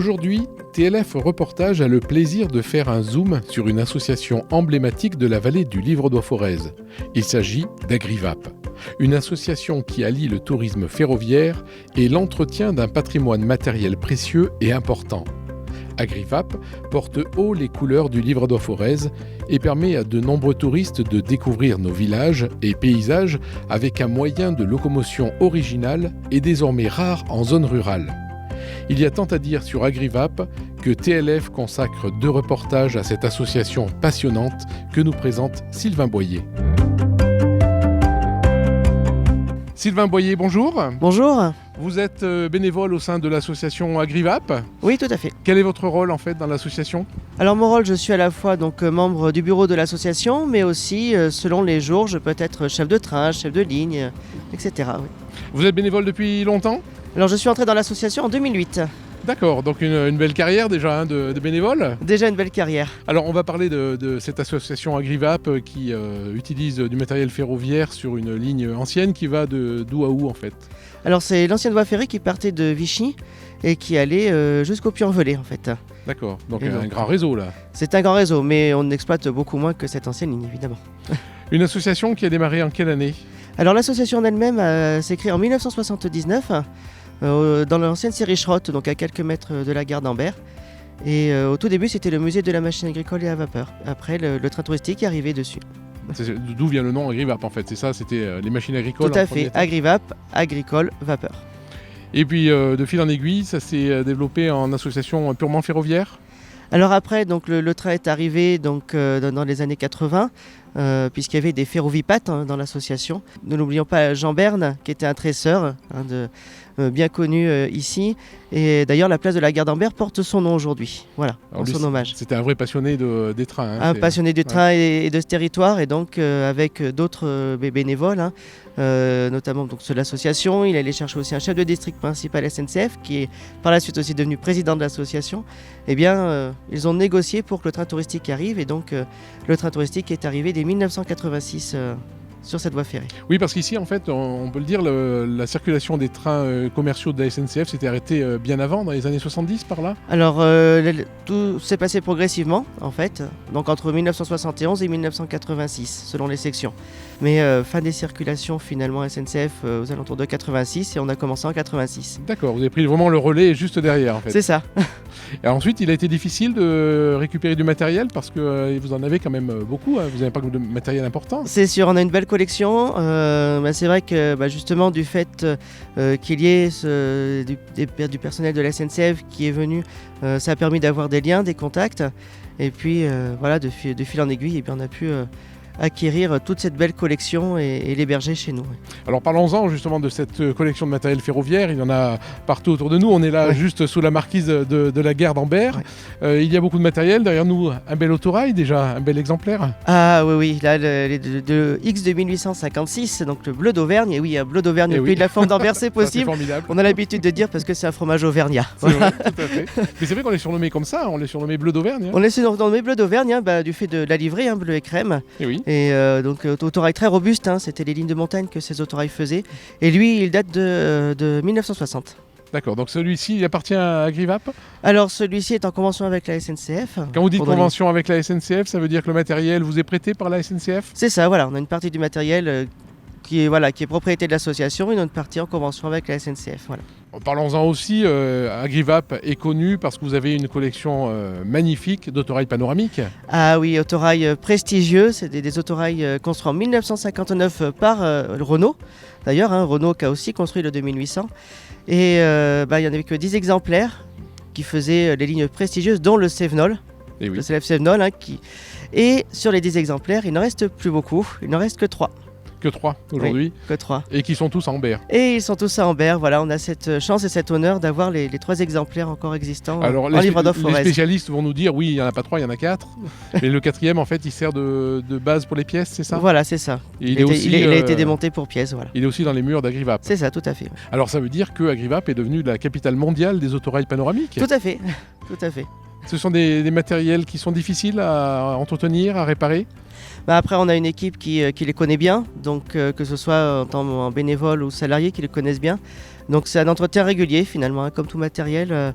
Aujourd'hui, TLF Reportage a le plaisir de faire un zoom sur une association emblématique de la vallée du Livre-d'Eau-Forez. Il s'agit d'Agrivap, une association qui allie le tourisme ferroviaire et l'entretien d'un patrimoine matériel précieux et important. Agrivap porte haut les couleurs du Livre-d'Eau-Forez et permet à de nombreux touristes de découvrir nos villages et paysages avec un moyen de locomotion original et désormais rare en zone rurale. Il y a tant à dire sur Agrivap que TLF consacre 2 reportages à cette association passionnante que nous présente Sylvain Boyer. Sylvain Boyer, bonjour. Bonjour. Vous êtes bénévole au sein de l'association Agrivap. Oui, tout à fait. Quel est votre rôle en fait dans l'association ? Alors mon rôle, je suis à la fois membre du bureau de l'association, mais aussi selon les jours, je peux être chef de train, chef de ligne, etc. Oui. Vous êtes bénévole depuis longtemps ? Alors je suis entré dans l'association en 2008. D'accord, donc une belle carrière déjà de bénévole. Déjà une belle carrière. Alors on va parler de cette association Agrivap qui utilise du matériel ferroviaire sur une ligne ancienne qui va d'où à où en fait ? Alors c'est l'ancienne voie ferrée qui partait de Vichy et qui allait jusqu'au Puy-en-Velay en fait. D'accord, donc un grand réseau là. C'est un grand réseau, mais on exploite beaucoup moins que cette ancienne ligne évidemment. Une association qui a démarré en quelle année ? Alors l'association en elle-même s'est créée en 1979 dans l'ancienne série Schrott, donc à quelques mètres de la gare d'Ambert. Et au tout début, c'était le musée de la machine agricole et à vapeur. Après, le train touristique est arrivé dessus. D'où vient le nom Agrivap en fait, c'est ça, c'était les machines agricoles. Tout à fait, Agrivap, agricole, vapeur. Et puis de fil en aiguille, ça s'est développé en association purement ferroviaire ? Alors après, le train est arrivé dans les années 80, puisqu'il y avait des ferrovipates dans l'association. Ne l'oublions pas Jean Berne, qui était un tresseur bien connu ici. Et d'ailleurs, la place de la gare d'Ambert porte son nom aujourd'hui. Voilà, en son hommage. C'était un vrai passionné des trains. Un passionné du train et de ce territoire, et donc avec d'autres bénévoles, notamment de l'association. Il allait chercher aussi un chef de district principal SNCF, qui est par la suite aussi devenu président de l'association. Eh bien, ils ont négocié pour que le train touristique arrive, et donc le train touristique est arrivé dès 1986 sur cette voie ferrée. Oui, parce qu'ici, en fait, on peut le dire, la circulation des trains commerciaux de la SNCF s'était arrêtée bien avant, dans les années 70, par là ? Alors, tout s'est passé progressivement, en fait, donc entre 1971 et 1986, selon les sections. Mais fin des circulations, finalement, SNCF aux alentours de 86, et on a commencé en 86. D'accord, vous avez pris vraiment le relais juste derrière, en fait. C'est ça. Et ensuite, il a été difficile de récupérer du matériel, parce que vous en avez quand même beaucoup, vous n'avez pas de matériel important. C'est sûr, on a une belle collection. C'est vrai que justement, du fait qu'il y ait du personnel de la SNCF qui est venu, ça a permis d'avoir des liens, des contacts. Et puis, de fil en aiguille, on a pu acquérir toute cette belle collection et l'héberger chez nous. Alors parlons-en justement de cette collection de matériel ferroviaire, il y en a partout autour de nous, on est là juste sous la marquise de la gare d'Ambert. Il y a beaucoup de matériel, derrière nous un bel autorail déjà, un bel exemplaire. Ah oui, là le X de 1856, donc le bleu d'Auvergne, et oui, un bleu d'Auvergne au pays de la forme d'Ambert, c'est possible. C'est formidable. On a l'habitude de dire parce que c'est un fromage auvergnat. C'est vrai, tout à fait. Mais c'est vrai qu'on est surnommé comme ça, on est surnommé bleu d'Auvergne. On est surnommé bleu d'Auvergne du fait de la livrée, bleu et crème. Et oui. Et autorail très robuste, c'était les lignes de montagne que ces autorails faisaient. Et lui, il date de 1960. D'accord, donc celui-ci, il appartient à Agrivap ? Alors celui-ci est en convention avec la SNCF. Quand vous dites convention avec la SNCF, ça veut dire que le matériel vous est prêté par la SNCF ? C'est ça, voilà, on a une partie du matériel qui est propriété de l'association, et une autre partie en convention avec la SNCF. Voilà. Parlons-en aussi, Agrivap est connu parce que vous avez une collection magnifique d'autorails panoramiques. Ah oui, autorails prestigieux, c'est des autorails construits en 1959 par Renault. D'ailleurs, Renault qui a aussi construit le 2800. Et il n'y en avait que 10 exemplaires qui faisaient les lignes prestigieuses, dont le Cévenol, le célèbre Cévenol. Et sur les 10 exemplaires, il n'en reste plus beaucoup, il n'en reste que 3. Que 3 aujourd'hui. Oui, que 3. Et qui sont tous à Ambert. Et ils sont tous à Ambert, voilà, on a cette chance et cet honneur d'avoir les 3 exemplaires encore existants. Alors, en Livre-d'Eau-Forez. Les spécialistes vont nous dire, oui, il n'y en a pas 3, il y en a 4. Mais le 4e, en fait, il sert de base pour les pièces, c'est ça ? Voilà, c'est ça. Il a été démonté pour pièces, voilà. Il est aussi dans les murs d'Agrivap. C'est ça, tout à fait. Alors ça veut dire que Agrivap est devenu la capitale mondiale des autorails panoramiques ? Tout à fait, tout à fait. Ce sont des matériels qui sont difficiles à entretenir, à réparer ? Après, on a une équipe qui les connaît bien, donc que ce soit en bénévole ou salarié qui les connaissent bien. Donc c'est un entretien régulier finalement, comme tout matériel.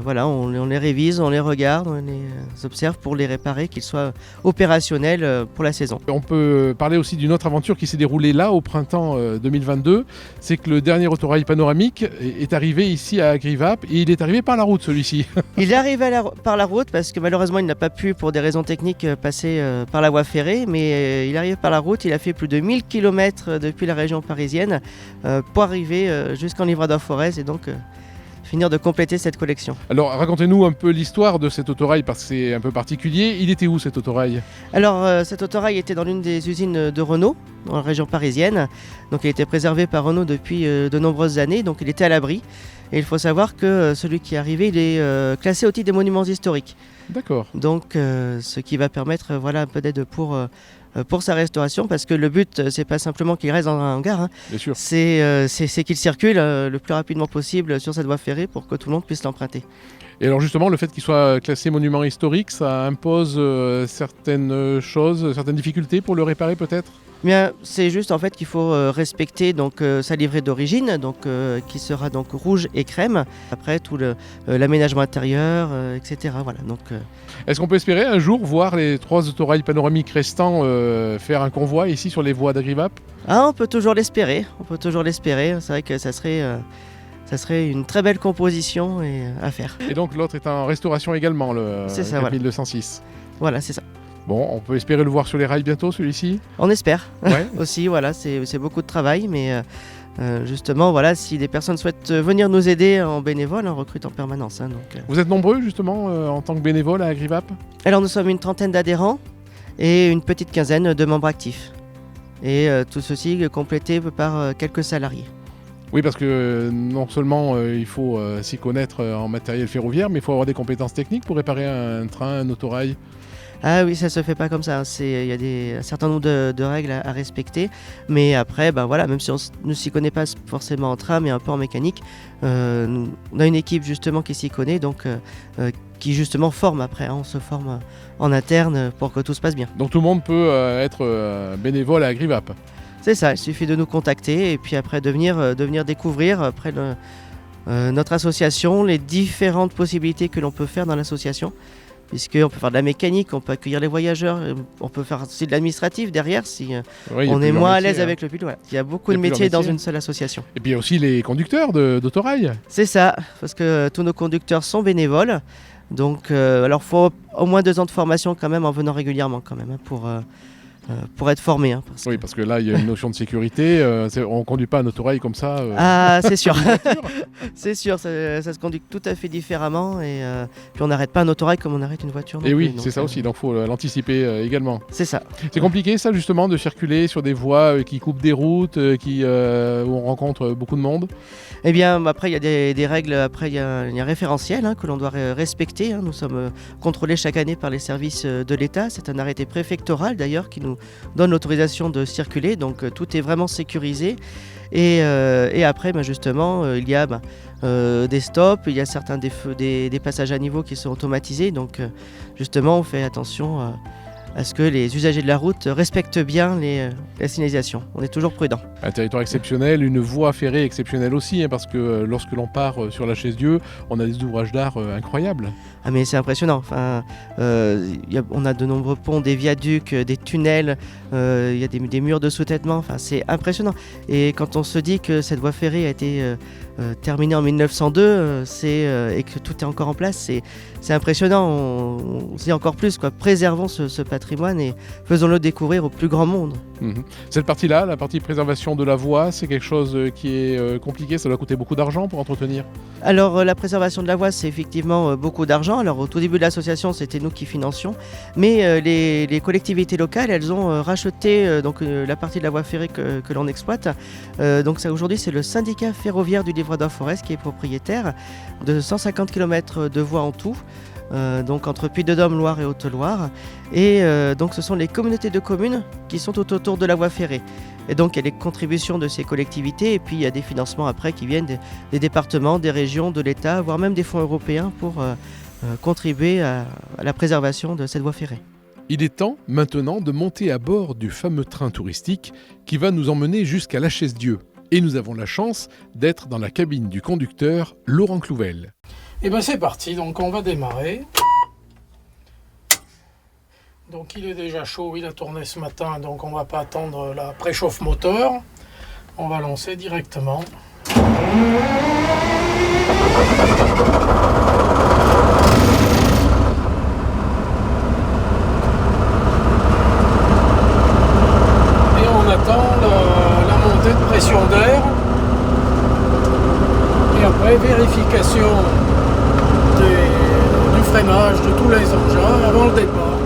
Voilà, on les révise, on les regarde, on les observe pour les réparer, qu'ils soient opérationnels pour la saison. On peut parler aussi d'une autre aventure qui s'est déroulée là au printemps 2022. C'est que le dernier autorail panoramique est arrivé ici à Agrivap et il est arrivé par la route celui-ci. Il est arrivé par la route parce que malheureusement il n'a pas pu pour des raisons techniques passer par la voie ferrée, mais il est arrivé par la route. Il a fait plus de 1000 km depuis la région parisienne pour arriver jusqu'en Livradois-Forez et donc finir de compléter cette collection. Alors racontez-nous un peu l'histoire de cet autorail parce que c'est un peu particulier. Il était où cet autorail ? Alors cet autorail était dans l'une des usines de Renault dans la région parisienne. Donc il était préservé par Renault depuis de nombreuses années, donc il était à l'abri. Et il faut savoir que celui qui est arrivé, il est classé au titre des monuments historiques. D'accord. Donc ce qui va permettre voilà, un peu d'aide pour sa restauration, parce que le but c'est pas simplement qu'il reste dans un hangar, hein. Bien sûr. C'est qu'il circule le plus rapidement possible sur cette voie ferrée pour que tout le monde puisse l'emprunter. Et alors justement, le fait qu'il soit classé monument historique, ça impose certaines choses, certaines difficultés pour le réparer peut-être ? Bien, c'est juste en fait qu'il faut respecter donc sa livrée d'origine, donc qui sera donc rouge et crème. Après tout l'aménagement intérieur, etc. Voilà. Donc. Est-ce qu'on peut espérer un jour voir les 3 autorails panoramiques restants faire un convoi ici sur les voies d'Agrivap ? Ah, on peut toujours l'espérer. On peut toujours l'espérer. C'est vrai que ça serait une très belle composition à faire. Et donc l'autre est en restauration également, le 4206. Voilà, c'est ça. Bon, on peut espérer le voir sur les rails bientôt, celui-ci ? On espère. Ouais. Aussi, voilà, c'est beaucoup de travail, mais justement, voilà, si des personnes souhaitent venir nous aider en bénévole, on recrute en permanence. Hein, donc, Vous êtes nombreux, justement, en tant que bénévole à Agrivap ? Alors, nous sommes une trentaine d'adhérents et une petite quinzaine de membres actifs. Et tout ceci complété par quelques salariés. Oui, parce que non seulement il faut s'y connaître en matériel ferroviaire, mais il faut avoir des compétences techniques pour réparer un train, un autorail. Ah oui, ça se fait pas comme ça. Il y a un certain nombre de règles à respecter. Mais après, ben voilà, même si on ne s'y connaît pas forcément en train, mais un peu en mécanique, on a une équipe justement qui s'y connaît, donc qui justement forme après. Hein, on se forme en interne pour que tout se passe bien. Donc tout le monde peut être bénévole à Agrivap. C'est ça, il suffit de nous contacter et puis après de venir découvrir après notre association, les différentes possibilités que l'on peut faire dans l'association. Puisqu'on peut faire de la mécanique, on peut accueillir les voyageurs, on peut faire aussi de l'administratif derrière si on est moins à l'aise avec le pilote. Voilà. Il y a beaucoup de métiers dans une seule association. Et puis il y a aussi les conducteurs d'autorail. C'est ça, parce que tous nos conducteurs sont bénévoles. Donc alors il faut au moins 2 ans de formation quand même en venant régulièrement quand même pour être formé. Hein, parce que là il y a une notion de sécurité, on ne conduit pas un autorail comme ça. Ah c'est sûr, c'est sûr, ça se conduit tout à fait différemment et puis on n'arrête pas un autorail comme on arrête une voiture. Et oui, c'est ça aussi, donc il faut l'anticiper également. C'est ça. C'est compliqué ça justement de circuler sur des voies qui coupent des routes, où on rencontre beaucoup de monde. Eh bien, après, il y a des règles, après, il y a un référentiel que l'on doit respecter. Nous sommes contrôlés chaque année par les services de l'État. C'est un arrêté préfectoral d'ailleurs qui nous donne l'autorisation de circuler. Donc, tout est vraiment sécurisé. Et après, justement, il y a des stops, il y a certains des passages à niveau qui sont automatisés. Donc, justement, on fait attention à ce que les usagers de la route respectent bien la signalisation. On est toujours prudent. Un territoire exceptionnel, une voie ferrée exceptionnelle aussi, parce que lorsque l'on part sur la Chaise-Dieu, on a des ouvrages d'art incroyables. Ah mais c'est impressionnant. Enfin, on a de nombreux ponts, des viaducs, des tunnels, il y a des murs de soutènement. Enfin, c'est impressionnant. Et quand on se dit que cette voie ferrée a été terminée en 1902 et que tout est encore en place, c'est impressionnant. On se dit encore plus, quoi. Préservons ce patrimoine et faisons-le découvrir au plus grand monde. Cette partie-là, la partie préservation de la voie, c'est quelque chose qui est compliqué. Ça doit coûter beaucoup d'argent pour entretenir. Alors la préservation de la voie, c'est effectivement beaucoup d'argent. Alors au tout début de l'association, c'était nous qui financions, mais les collectivités locales, elles ont racheté la partie de la voie ferrée que l'on exploite. Donc ça, aujourd'hui, c'est le syndicat ferroviaire du Livradois-Forez qui est propriétaire de 150 km de voies en tout. Donc entre Puy-de-Dôme, Loire et Haute-Loire. Et donc ce sont les communautés de communes qui sont tout autour de la voie ferrée. Et donc il y a les contributions de ces collectivités et puis il y a des financements après qui viennent des départements, des régions, de l'État, voire même des fonds européens pour contribuer à la préservation de cette voie ferrée. Il est temps maintenant de monter à bord du fameux train touristique qui va nous emmener jusqu'à la Chaise-Dieu. Et nous avons la chance d'être dans la cabine du conducteur Laurent Clouvel. Et ben c'est parti, donc on va démarrer. Donc il est déjà chaud, il a tourné ce matin, donc on va pas attendre la préchauffe moteur. On va lancer directement. Et on attend la montée de pression d'air. Et après vérification du freinage de tous les engins avant le départ.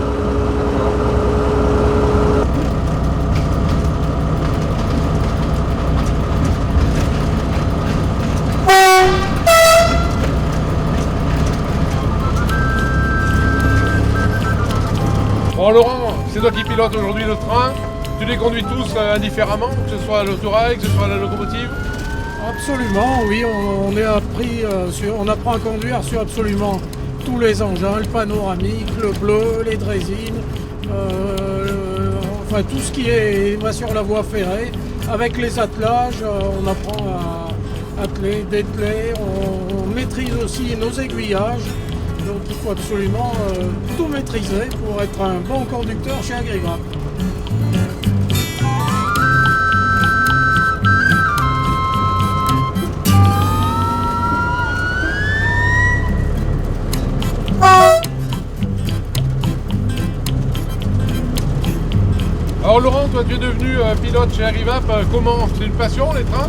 Bon Laurent, c'est toi qui pilotes aujourd'hui le train. Tu les conduis tous indifféremment, que ce soit l'autorail, que ce soit la locomotive? Absolument, oui, on apprend à conduire sur absolument tous les engins, le panoramique, le bleu, les drésines, enfin tout ce qui va sur la voie ferrée. Avec les attelages, on apprend à atteler, dételer, on maîtrise aussi nos aiguillages. Donc il faut absolument tout maîtriser pour être un bon conducteur chez Agrivape. Alors Laurent, toi tu es devenu pilote chez Agrivape, comment? C'est une passion les trains?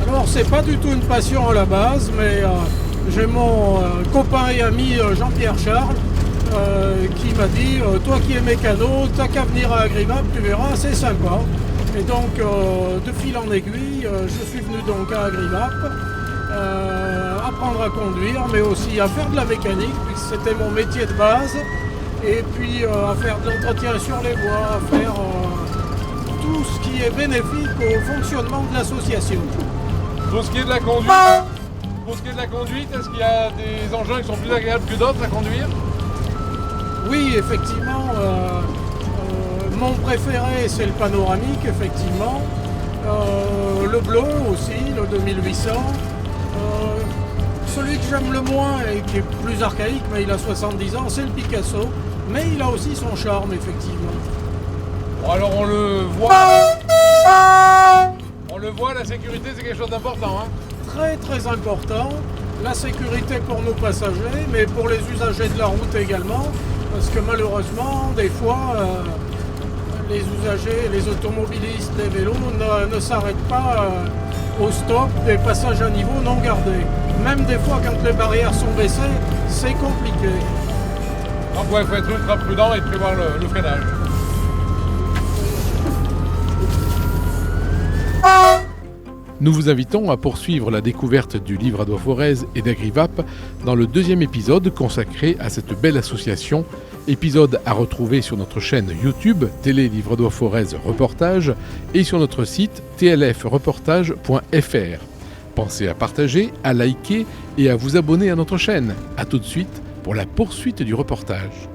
Alors c'est pas du tout une passion à la base, mais j'ai mon copain et ami Jean-Pierre Charles qui m'a dit toi qui es mécano, t'as qu'à venir à Agrivape, tu verras, c'est sympa. Et donc de fil en aiguille, je suis venu donc à Agrivape apprendre à conduire, mais aussi à faire de la mécanique, puisque c'était mon métier de base, et puis à faire de l'entretien sur les voies, à faire tout ce qui est bénéfique au fonctionnement de l'association. Pour ce qui est de la conduite, est-ce qu'il y a des engins qui sont plus agréables que d'autres à conduire? Oui, effectivement, mon préféré c'est le panoramique, effectivement. Le bleu aussi, le 2800. Celui que j'aime le moins et qui est plus archaïque, mais il a 70 ans, c'est le Picasso. Mais il a aussi son charme, effectivement. Bon, alors on le voit, la sécurité c'est quelque chose d'important. Hein. Très très important. La sécurité pour nos passagers, mais pour les usagers de la route également. Parce que malheureusement, des fois, les usagers, les automobilistes, les vélos ne s'arrêtent pas au stop des passages à niveau non gardés. Même des fois, quand les barrières sont baissées, c'est compliqué. Donc il faut être ultra prudent et prévoir le freinage. Nous vous invitons à poursuivre la découverte du livre à Forez et d'Agrivape dans le deuxième épisode consacré à cette belle association. Épisode à retrouver sur notre chaîne YouTube Télé Livre Forez Reportage et sur notre site tlfreportage.fr. Pensez à partager, à liker et à vous abonner à notre chaîne. A tout de suite pour la poursuite du reportage.